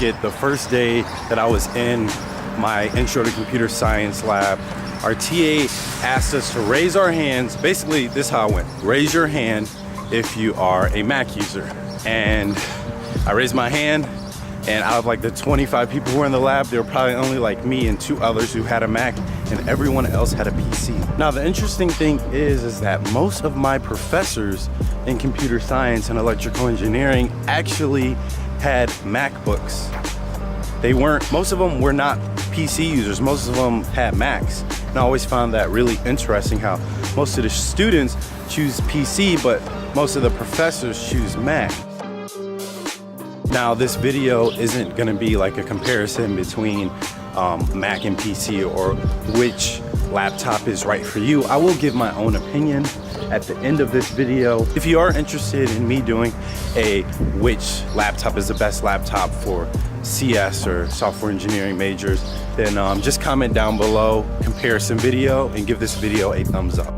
forget the first day that I was in my intro to computer science lab. Our TA asked us to raise our hands. Basically, this is how it went. Raise your hand if you are a Mac user. And I raised my hand, and out of like the 25 people who were in the lab, there were probably only like me and 2 others who had a Mac, and everyone else had a PC. Now, the interesting thing is that most of my professors in computer science and electrical engineering actually had MacBooks. Most of them were not PC users, most of them had Macs. And I always found that really interesting how most of the students choose PC, but most of the professors choose Mac. Now, this video isn't gonna be like a comparison between Mac and PC or which laptop is right for you. I will give my own opinion at the end of this video. If you are interested in me doing a which laptop is the best laptop for CS or software engineering majors, then just comment down below, comparison video, and give this video a thumbs up.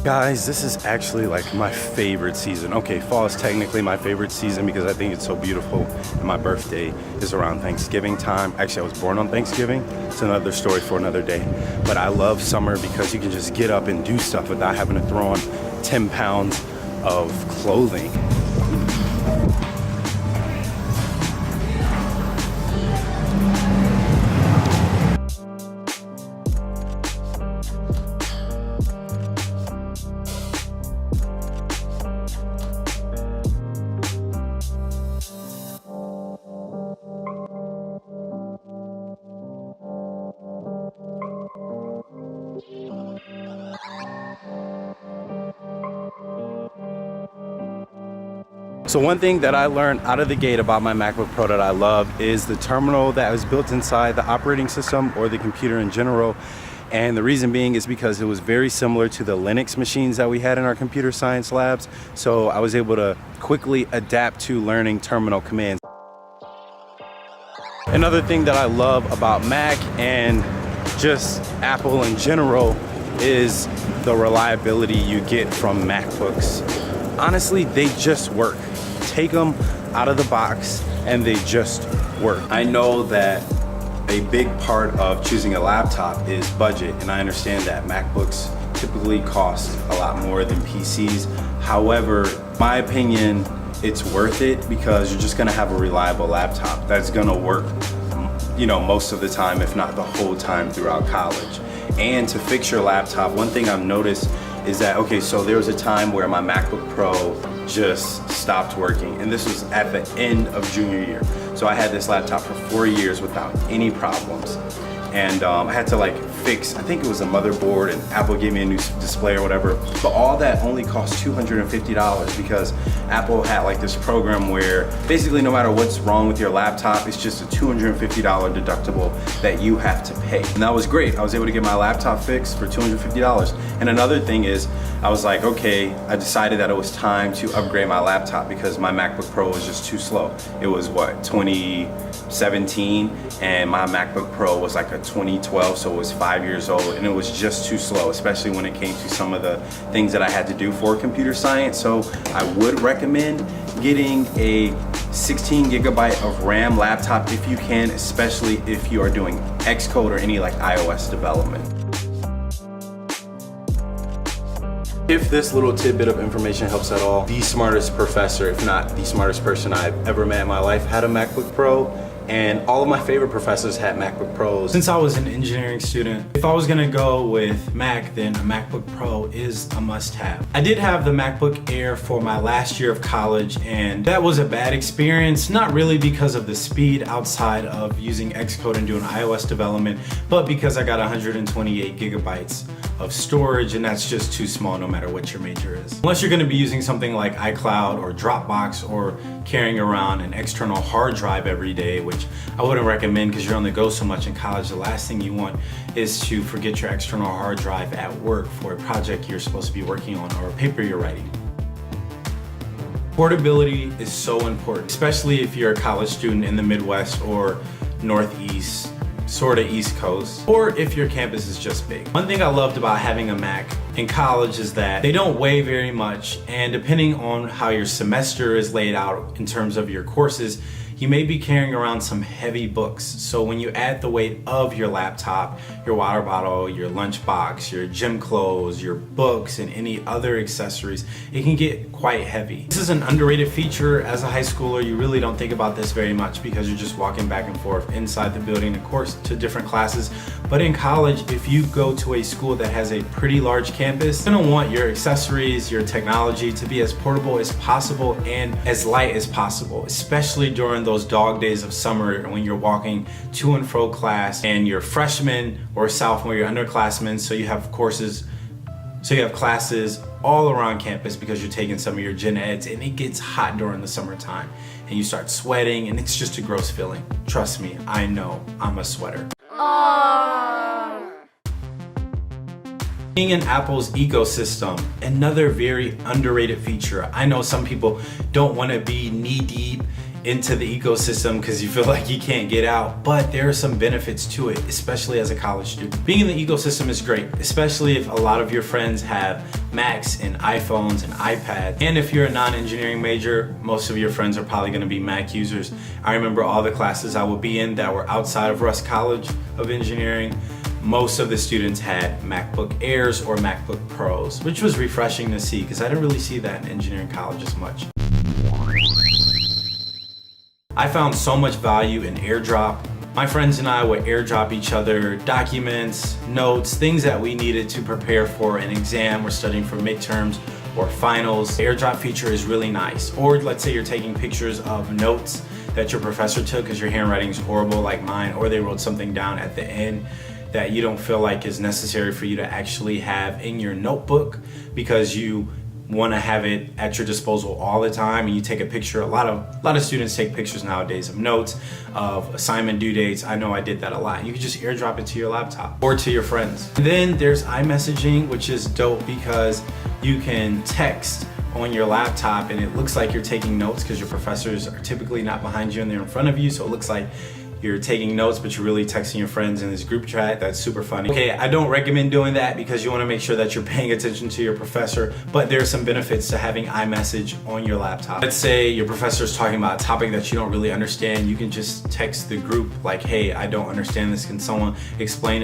Guys, this is actually like my favorite season. Okay, fall is technically my favorite season because I think it's so beautiful, and my birthday is around Thanksgiving time. Actually, I was born on Thanksgiving. It's another story for another day. But I love summer because you can just get up and do stuff without having to throw on 10 pounds of clothing. So one thing that I learned out of the gate about my MacBook Pro that I love is the terminal that was built inside the operating system or the computer in general. And the reason being is because it was very similar to the Linux machines that we had in our computer science labs. So I was able to quickly adapt to learning terminal commands. Another thing that I love about Mac and just Apple in general is the reliability you get from MacBooks. Honestly, they just work. Take them out of the box and they just work. I know that a big part of choosing a laptop is budget, and I understand that MacBooks typically cost a lot more than PCs. However, my opinion, it's worth it because you're just gonna have a reliable laptop that's gonna work, you know, most of the time, if not the whole time throughout college. And to fix your laptop, one thing I've noticed is that, okay, so there was a time where my MacBook Pro just stopped working, and this was at the end of junior year. So I had this laptop for 4 years without any problems. And I had to like fix, I think it was a motherboard, and Apple gave me a new display or whatever. But all that only cost $250 because Apple had like this program where basically no matter what's wrong with your laptop, it's just a $250 deductible that you have to pay. And that was great. I was able to get my laptop fixed for $250. And another thing is, I was like, okay, I decided that it was time to upgrade my laptop because my MacBook Pro was just too slow. It was what, 2017, and my MacBook Pro was like a 2012, so it was 5 years old, and it was just too slow, especially when it came to some of the things that I had to do for computer science. So I would recommend getting a 16 gigabyte of RAM laptop if you can, especially if you are doing Xcode or any like iOS development. If this little tidbit of information helps at all, the smartest professor, if not the smartest person I've ever met in my life, had a MacBook Pro, and all of my favorite professors had MacBook Pros. Since I was an engineering student, if I was gonna go with Mac, then a MacBook Pro is a must-have. I did have the MacBook Air for my last year of college, and that was a bad experience, not really because of the speed outside of using Xcode and doing iOS development, but because I got 128 gigabytes of storage, and that's just too small no matter what your major is. Unless you're gonna be using something like iCloud or Dropbox or carrying around an external hard drive every day, which I wouldn't recommend because you're on the go so much in college. The last thing you want is to forget your external hard drive at work for a project you're supposed to be working on or a paper you're writing. Portability is so important, especially if you're a college student in the Midwest or Northeast, sort of East Coast, or if your campus is just big. One thing I loved about having a Mac in college is that they don't weigh very much, and depending on how your semester is laid out in terms of your courses, you may be carrying around some heavy books. So when you add the weight of your laptop, your water bottle, your lunchbox, your gym clothes, your books, and any other accessories, it can get quite heavy. This is an underrated feature. As a high schooler, you really don't think about this very much because you're just walking back and forth inside the building, of course, to different classes. But in college, if you go to a school that has a pretty large campus, you're gonna want your accessories, your technology to be as portable as possible and as light as possible, especially during those dog days of summer when you're walking to and fro class and you're freshman or sophomore, you're underclassmen, so you have classes all around campus because you're taking some of your gen eds, and it gets hot during the summertime and you start sweating and it's just a gross feeling. Trust me, I know, I'm a sweater. Being in Apple's ecosystem, another very underrated feature. I know some people don't want to be knee deep into the ecosystem because you feel like you can't get out, but there are some benefits to it, especially as a college student. Being in the ecosystem is great, especially if a lot of your friends have Macs and iPhones and iPads. And if you're a non-engineering major, most of your friends are probably gonna be Mac users. I remember all the classes I would be in that were outside of Russ College of Engineering. Most of the students had MacBook Airs or MacBook Pros, which was refreshing to see because I didn't really see that in engineering college as much. I found so much value in AirDrop. My friends and I would AirDrop each other documents, notes, things that we needed to prepare for an exam or studying for midterms or finals. The AirDrop feature is really nice. Or let's say you're taking pictures of notes that your professor took because your handwriting is horrible like mine, or they wrote something down at the end that you don't feel like is necessary for you to actually have in your notebook because you want to have it at your disposal all the time, and you take a picture. A lot of students take pictures nowadays of notes, of assignment due dates. I know I did that a lot. You can just AirDrop it to your laptop or to your friends. And then there's iMessaging, which is dope because you can text on your laptop and it looks like you're taking notes because your professors are typically not behind you and they're in front of you, so it looks like you're taking notes, but you're really texting your friends in this group chat. That's super funny. Okay, I don't recommend doing that because you want to make sure that you're paying attention to your professor, but there are some benefits to having iMessage on your laptop. Let's say your professor is talking about a topic that you don't really understand. You can just text the group like, hey, I don't understand this. Can someone explain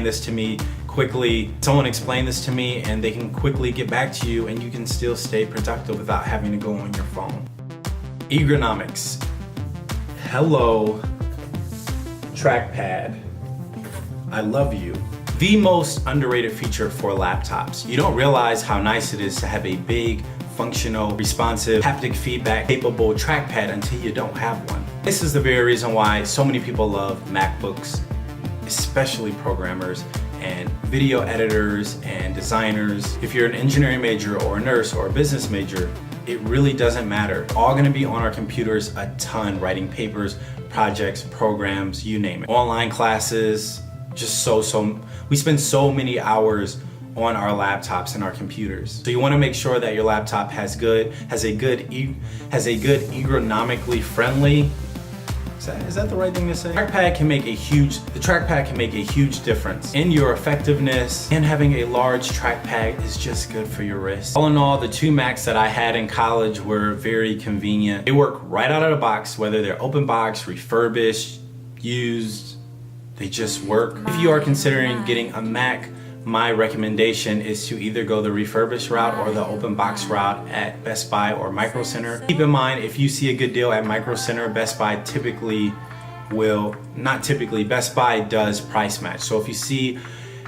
this to me quickly? Someone explain this to me, and they can quickly get back to you, and you can still stay productive without having to go on your phone. Ergonomics. Hello. Trackpad. I love you. The most underrated feature for laptops. You don't realize how nice it is to have a big, functional, responsive, haptic feedback capable trackpad until you don't have one. This is the very reason why so many people love MacBooks, especially programmers and video editors and designers. If you're an engineering major or a nurse or a business major, it really doesn't matter. All gonna be on our computers a ton, writing papers, projects, programs, you name it. Online classes, we spend so many hours on our laptops and our computers. So you wanna make sure that your laptop has a good ergonomically friendly, is that the right thing to say? The trackpad can make a huge difference in your effectiveness, and having a large trackpad is just good for your wrist. All in all, the two Macs that I had in college were very convenient. They work right out of the box, whether they're open box, refurbished, used, they just work. If you are considering getting a Mac, my recommendation is to either go the refurbished route or the open box route at Best Buy or Micro Center. Keep in mind, if you see a good deal at Micro Center, Best Buy Best Buy does price match. So if you see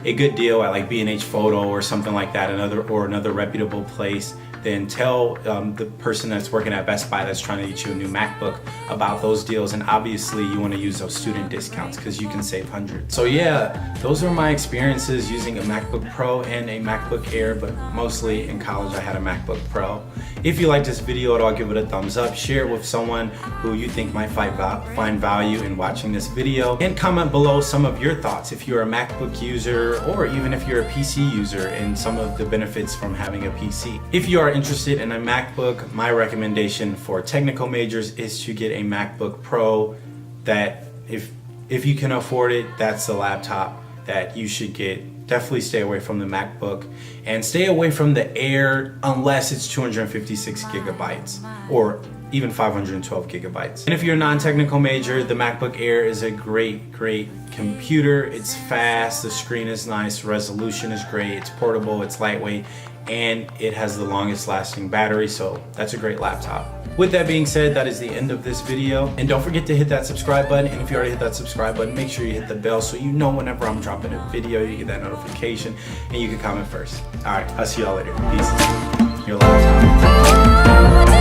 a good deal at like B&H Photo or something like that, another reputable place, then tell the person that's working at Best Buy that's trying to get you a new MacBook about those deals. And obviously you want to use those student discounts because you can save hundreds. So yeah, those are my experiences using a MacBook Pro and a MacBook Air, but mostly in college I had a MacBook Pro. If you like this video at all, give it a thumbs up, share it with someone who you think might find value in watching this video, and comment below some of your thoughts if you're a MacBook user or even if you're a PC user and some of the benefits from having a PC. If you are interested in a MacBook, my recommendation for technical majors is to get a MacBook Pro that, if if you can afford it, that's the laptop that you should get. Definitely stay away from the MacBook and stay away from the Air unless it's 256 gigabytes or even 512 gigabytes. And if you're a non-technical major, the MacBook Air is a great computer. It's fast, the screen is nice, resolution is great, it's portable, it's lightweight, and it has the longest lasting battery, so that's a great laptop. With that being said, that is the end of this video. And don't forget to hit that subscribe button. And if you already hit that subscribe button, make sure you hit the bell so you know whenever I'm dropping a video, you get that notification and you can comment first. All right, I'll see y'all later. Peace. Your laptop.